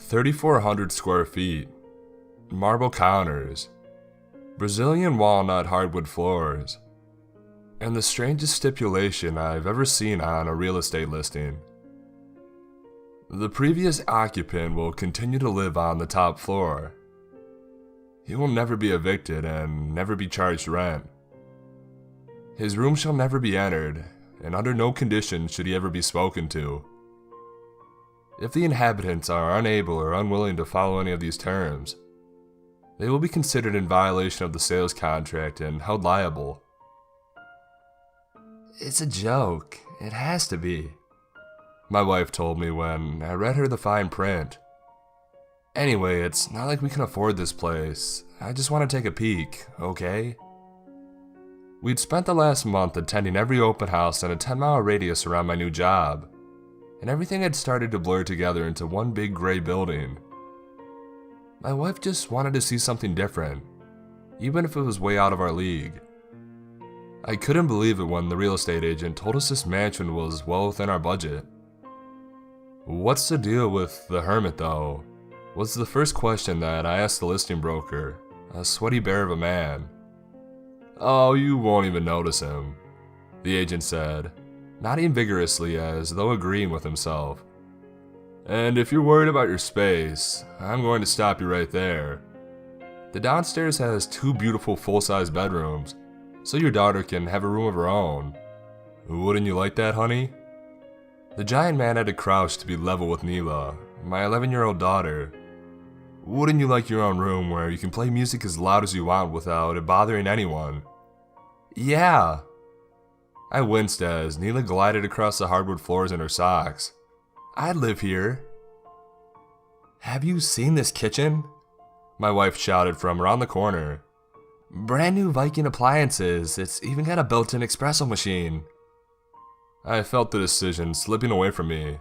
3,400 square feet, marble counters, Brazilian walnut hardwood floors, and the strangest stipulation I've ever seen on a real estate listing. The previous occupant will continue to live on the top floor. He will never be evicted and never be charged rent. His room shall never be entered, and under no conditions should he ever be spoken to. If the inhabitants are unable or unwilling to follow any of these terms, they will be considered in violation of the sales contract and held liable. It's a joke. It has to be, my wife told me when I read her the fine print. Anyway, it's not like we can afford this place. I just want to take a peek, okay? We'd spent the last month attending every open house in a 10-mile radius around my new job, and everything had started to blur together into one big gray building. My wife just wanted to see something different, even if it was way out of our league. I couldn't believe it when the real estate agent told us this mansion was well within our budget. "What's the deal with the hermit though?" was the first question that I asked the listing broker, a sweaty bear of a man. "Oh, you won't even notice him," the agent said, nodding vigorously as though agreeing with himself. "And if you're worried about your space, I'm going to stop you right there. The downstairs has 2 beautiful full-size bedrooms, so your daughter can have a room of her own. Wouldn't you like that, honey?" The giant man had to crouch to be level with Neela, my 11-year-old daughter. "Wouldn't you like your own room where you can play music as loud as you want without it bothering anyone?" "Yeah." I winced as Neela glided across the hardwood floors in her socks. "I'd live here." "Have you seen this kitchen?" my wife shouted from around the corner. "Brand new Viking appliances. It's even got a built-in espresso machine." I felt the decision slipping away from me.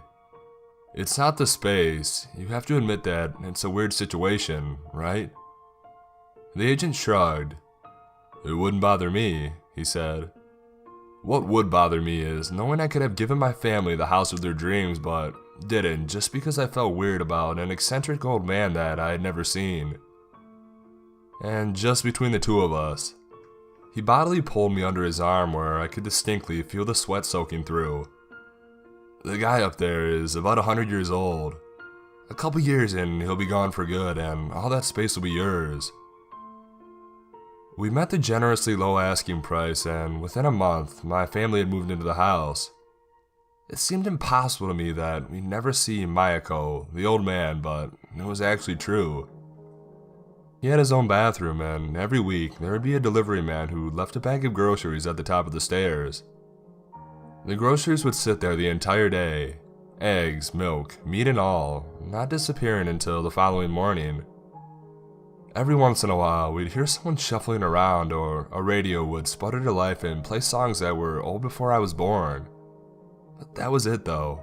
It's not the space. You have to admit that it's a weird situation, right? The agent shrugged. "It wouldn't bother me," he said. "What would bother me is knowing I could have given my family the house of their dreams but didn't just because I felt weird about an eccentric old man that I had never seen." And just between the two of us, he bodily pulled me under his arm where I could distinctly feel the sweat soaking through. "The guy up there is about 100 years old. A couple years and he'll be gone for good and all that space will be yours." We met the generously low asking price, and within a month, my family had moved into the house. It seemed impossible to me that we'd never see Mayako, the old man, but it was actually true. He had his own bathroom, and every week there would be a delivery man who left a bag of groceries at the top of the stairs. The groceries would sit there the entire day, eggs, milk, meat and all, not disappearing until the following morning. Every once in a while, we'd hear someone shuffling around, or a radio would sputter to life and play songs that were old before I was born. But that was it though.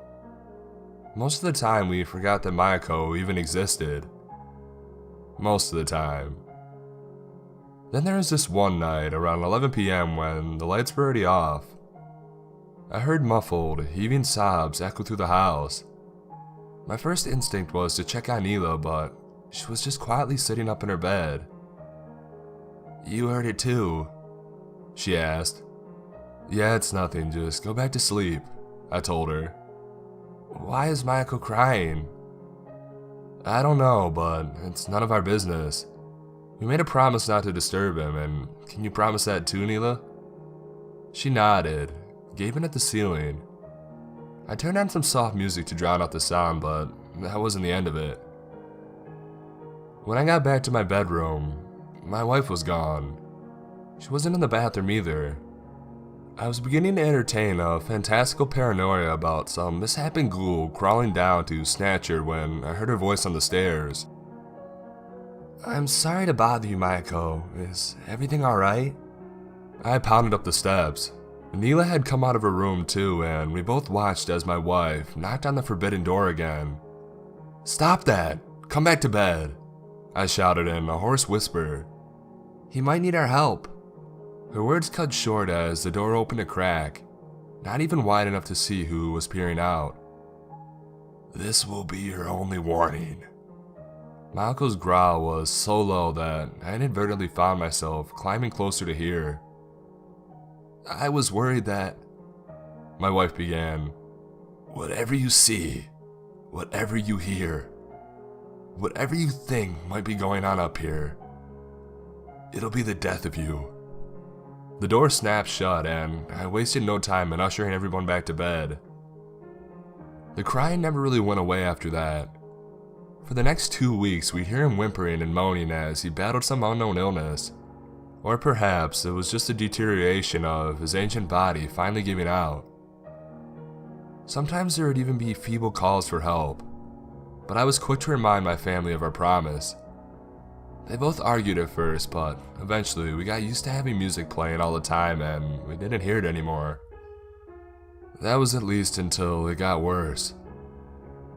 Most of the time we forgot that Mayako even existed. Most of the time. Then there was this one night around 11 p.m. when the lights were already off. I heard muffled, heaving sobs echo through the house. My first instinct was to check on Neela, but she was just quietly sitting up in her bed. "You heard it too?" she asked. "Yeah, it's nothing, just go back to sleep," I told her. "Why is Mayako crying?" "I don't know, but it's none of our business. We made a promise not to disturb him, and can you promise that too, Neela?" She nodded, gaping at the ceiling. I turned on some soft music to drown out the sound, but that wasn't the end of it. When I got back to my bedroom, my wife was gone. She wasn't in the bathroom either. I was beginning to entertain a fantastical paranoia about some misshapen ghoul crawling down to snatch her when I heard her voice on the stairs. "I'm sorry to bother you, Mayako. Is everything alright?" I pounded up the steps. Neela had come out of her room too, and we both watched as my wife knocked on the forbidden door again. "Stop that! Come back to bed!" I shouted in a hoarse whisper. "He might need our help." Her words cut short as the door opened a crack, not even wide enough to see who was peering out. "This will be your only warning," My uncle's growl was so low that I inadvertently found myself climbing closer to hear. I was worried that... My wife began. Whatever you see, whatever you hear, whatever you think might be going on up here, it'll be the death of you. The door snapped shut and I wasted no time in ushering everyone back to bed. The crying never really went away after that. For the next 2 weeks, we'd hear him whimpering and moaning as he battled some unknown illness. Or perhaps it was just a deterioration of his ancient body finally giving out. Sometimes there would even be feeble calls for help, but I was quick to remind my family of our promise. They both argued at first, but eventually we got used to having music playing all the time and we didn't hear it anymore. That was at least until it got worse.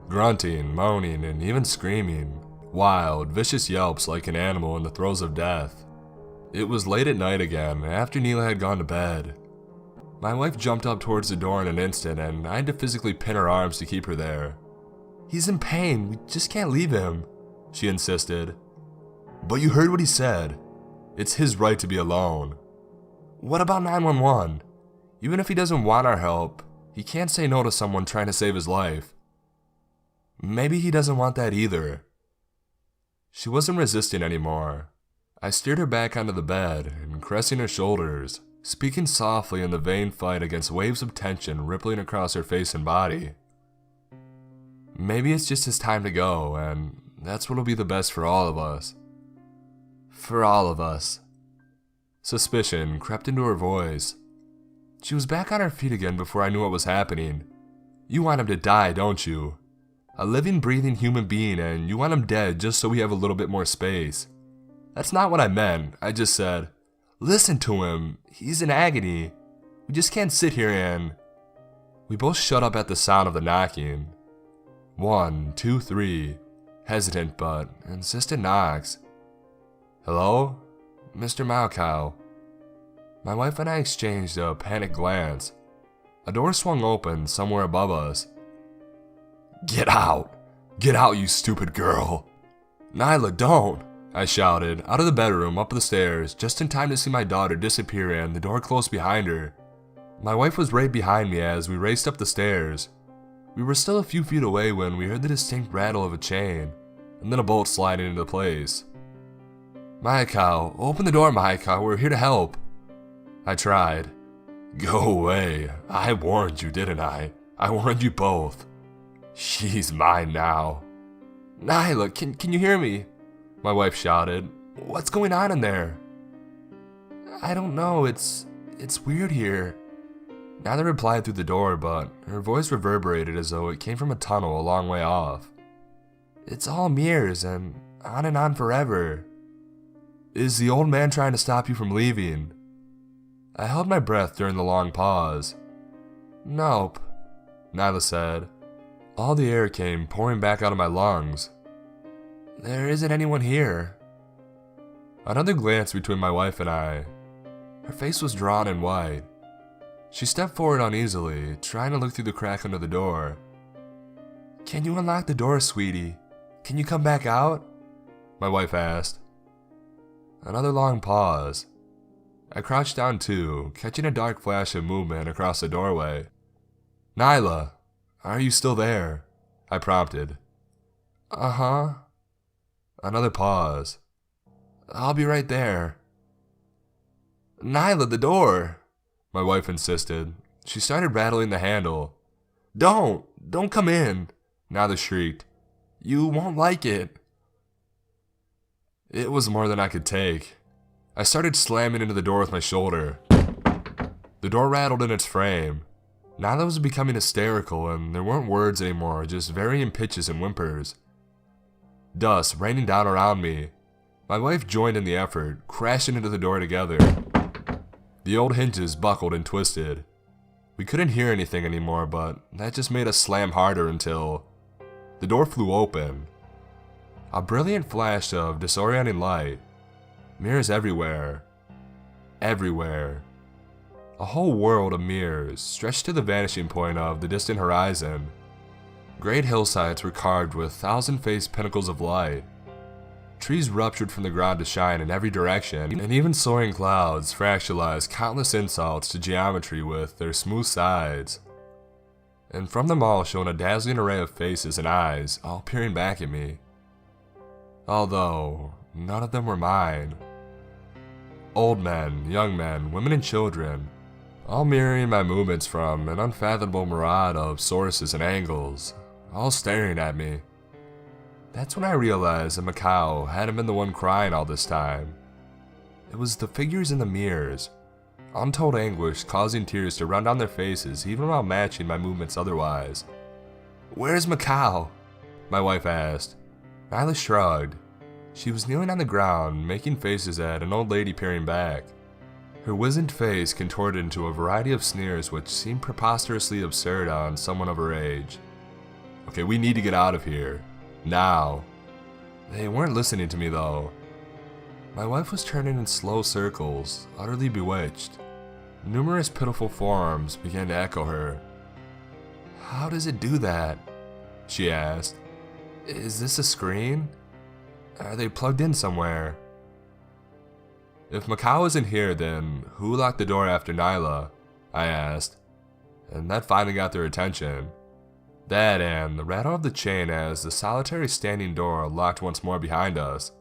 Grunting, moaning, and even screaming. Wild, vicious yelps like an animal in the throes of death. It was late at night again, after Neela had gone to bed. My wife jumped up towards the door in an instant and I had to physically pin her arms to keep her there. He's in pain, we just can't leave him, she insisted. But you heard what he said. It's his right to be alone. What about 911? Even if he doesn't want our help, he can't say no to someone trying to save his life. Maybe he doesn't want that either. She wasn't resisting anymore. I steered her back onto the bed and caressing her shoulders, speaking softly in the vain fight against waves of tension rippling across her face and body. Maybe it's just his time to go, and that's what'll be the best for all of us. For all of us. Suspicion crept into her voice. She was back on her feet again before I knew what was happening. You want him to die, don't you? A living, breathing human being, and you want him dead just so we have a little bit more space. That's not what I meant. I just said, listen to him. He's in agony. We just can't sit here and... We both shut up at the sound of the knocking. 1, 2, 3. Hesitant but insistent knocks. Hello? Mr. Malcow. My wife and I exchanged a panicked glance. A door swung open somewhere above us. Get out! Get out, you stupid girl! Nyla, don't! I shouted, out of the bedroom, up the stairs, just in time to see my daughter disappear and the door close behind her. My wife was right behind me as we raced up the stairs. We were still a few feet away when we heard the distinct rattle of a chain, and then a bolt sliding into place. Mayakaw, open the door, Mayakaw, we're here to help. I tried. Go away. I warned you, didn't I? I warned you both. She's mine now. Nyla, can you hear me? My wife shouted. What's going on in there? I don't know, it's weird here. Nyla replied through the door, but her voice reverberated as though it came from a tunnel a long way off. It's all mirrors and on forever. Is the old man trying to stop you from leaving? I held my breath during the long pause. Nope, Nyla said. All the air came pouring back out of my lungs. There isn't anyone here. Another glance between my wife and I. Her face was drawn and white. She stepped forward uneasily, trying to look through the crack under the door. Can you unlock the door, sweetie? Can you come back out? My wife asked. Another long pause. I crouched down too, catching a dark flash of movement across the doorway. Nyla, are you still there? I prompted. Uh-huh. Another pause. I'll be right there. Nyla, the door! My wife insisted. She started rattling the handle. Don't come in, Nyla shrieked. You won't like it. It was more than I could take. I started slamming into the door with my shoulder. The door rattled in its frame. Nyla was becoming hysterical and there weren't words anymore, just varying pitches and whimpers. Dust raining down around me. My wife joined in the effort, crashing into the door together. The old hinges buckled and twisted. We couldn't hear anything anymore, but that just made us slam harder until the door flew open. A brilliant flash of disorienting light. Mirrors everywhere. Everywhere. A whole world of mirrors stretched to the vanishing point of the distant horizon. Great hillsides were carved with thousand-faced pinnacles of light. Trees ruptured from the ground to shine in every direction, and even soaring clouds fractalized countless insults to geometry with their smooth sides. And from them all shone a dazzling array of faces and eyes, all peering back at me. Although, none of them were mine. Old men, young men, women and children, all mirroring my movements from an unfathomable myriad of sources and angles, all staring at me. That's when I realized that Macau hadn't been the one crying all this time. It was the figures in the mirrors, untold anguish causing tears to run down their faces even while matching my movements otherwise. "Where's Macau?" my wife asked. Nyla shrugged. She was kneeling on the ground, making faces at an old lady peering back. Her wizened face contorted into a variety of sneers which seemed preposterously absurd on someone of her age. "Okay, we need to get out of here. Now." They weren't listening to me though. My wife was turning in slow circles, utterly bewitched. Numerous pitiful forms began to echo her. "How does it do that?" she asked. "Is this a screen? Are they plugged in somewhere?" "If Macau isn't here, then who locked the door after Nyla?" I asked. And that finally got their attention. That and the rattle of the chain as the solitary standing door locked once more behind us.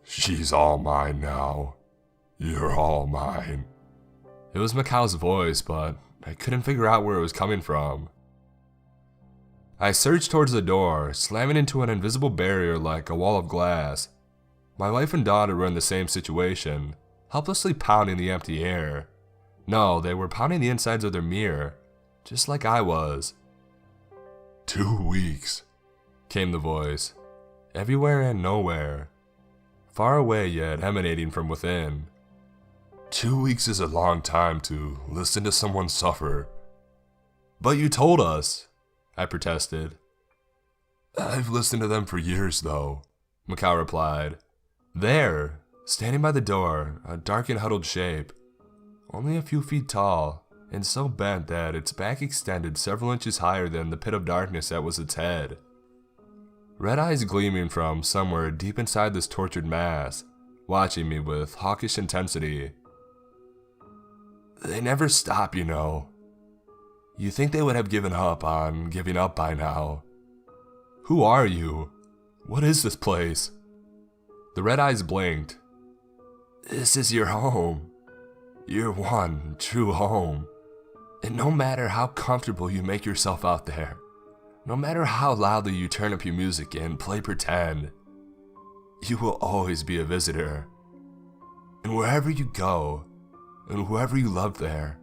"She's all mine now. You're all mine." It was Macau's voice, but I couldn't figure out where it was coming from. I surged towards the door, slamming into an invisible barrier like a wall of glass. My wife and daughter were in the same situation, helplessly pounding the empty air. No, they were pounding the insides of their mirror, just like I was. 2 weeks, came the voice, everywhere and nowhere, far away yet emanating from within. 2 weeks is a long time to listen to someone suffer. "But you told us," I protested. "I've listened to them for years though," Macau replied. There, standing by the door, a dark and huddled shape, only a few feet tall, and so bent that its back extended several inches higher than the pit of darkness that was its head. Red eyes gleaming from somewhere deep inside this tortured mass, watching me with hawkish intensity. "They never stop, you know. You think they would have given up on giving up by now. Who are you? What is this place?" The red eyes blinked. "This is your home. Your one true home. And no matter how comfortable you make yourself out there, no matter how loudly you turn up your music and play pretend, you will always be a visitor. And wherever you go, and whoever you love there,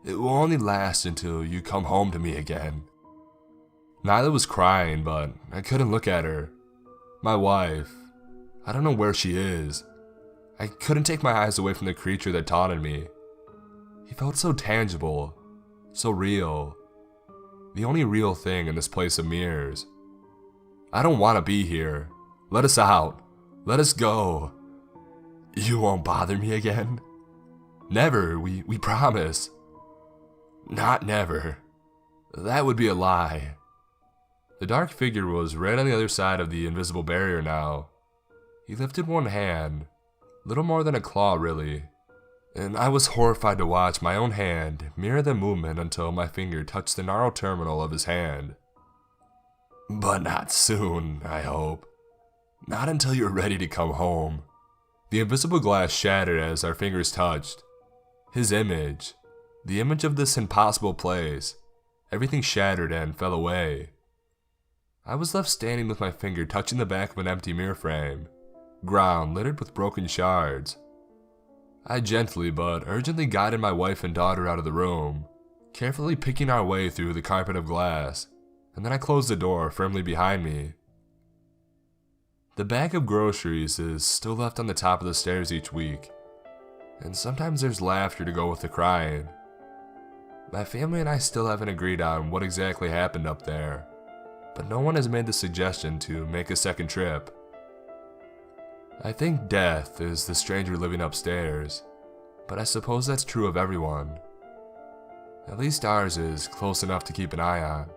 it will only last until you come home to me again." Nyla was crying, but I couldn't look at her. My wife, I don't know where she is. I couldn't take my eyes away from the creature that taunted me. He felt so tangible, so real. The only real thing in this place of mirrors. "I don't want to be here. Let us out. Let us go." "You won't bother me again?" "Never, we promise." "Not never. That would be a lie." The dark figure was right on the other side of the invisible barrier now. He lifted one hand, little more than a claw really, and I was horrified to watch my own hand mirror the movement until my finger touched the gnarled terminal of his hand. "But not soon, I hope. Not until you're ready to come home." The invisible glass shattered as our fingers touched. His image, the image of this impossible place, everything shattered and fell away. I was left standing with my finger touching the back of an empty mirror frame, ground littered with broken shards. I gently but urgently guided my wife and daughter out of the room, carefully picking our way through the carpet of glass, and then I closed the door firmly behind me. The bag of groceries is still left on the top of the stairs each week, and sometimes there's laughter to go with the crying. My family and I still haven't agreed on what exactly happened up there, but no one has made the suggestion to make a second trip. I think death is the stranger living upstairs, but I suppose that's true of everyone. At least ours is close enough to keep an eye on.